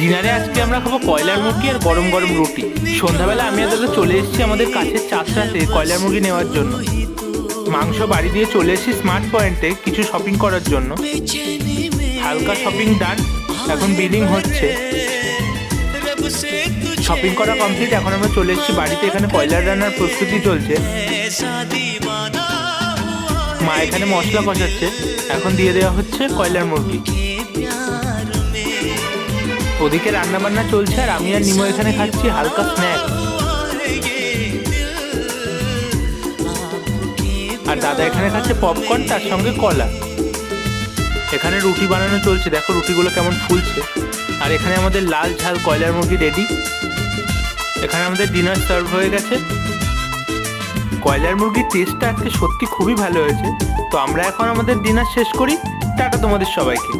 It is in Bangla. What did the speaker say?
ডিনারে আজকে আমরা খাবো কয়লার মুরগি আর গরম গরম রুটি। সন্ধ্যাবেলা আমি আজকে চলে এসেছি আমাদের কাছের চাষরাতে কয়লার মুরগি নেওয়ার জন্য। মাংস বাড়ি দিয়ে চলে এসেছি স্মার্ট পয়েন্টে কিছু শপিং করার জন্য। হালকা শপিং ডান, এখন বিলিং হচ্ছে। শপিং করা কমপ্লিট, এখন আমরা চলে এসেছি বাড়িতে। এখানে কয়লার রান্নার প্রস্তুতি চলছে। মা এখানে মশলা কষাচ্ছে, এখন দিয়ে দেওয়া হচ্ছে কয়লার মুরগি। ওদিকে রান্না বান্না চলছে আর আমি আর নিমো এখানে খাচ্ছি হালকা স্ন্যাক। আর দাদা এখানে খাচ্ছে পপকর্ন, তার সঙ্গে কলা। এখানে রুটি বানানো চলছে, দেখো রুটিগুলো কেমন ফুলছে। আর এখানে আমাদের লাল ঝাল কয়লার মুরগি রেডি। এখানে আমাদের ডিনার সার্ভ হয়ে গেছে। কয়লার মুরগির টেস্টটা আজকে সত্যি খুবই ভালো হয়েছে। তো আমরা এখন আমাদের ডিনার শেষ করি। টাটা তোমাদের সবাইকে।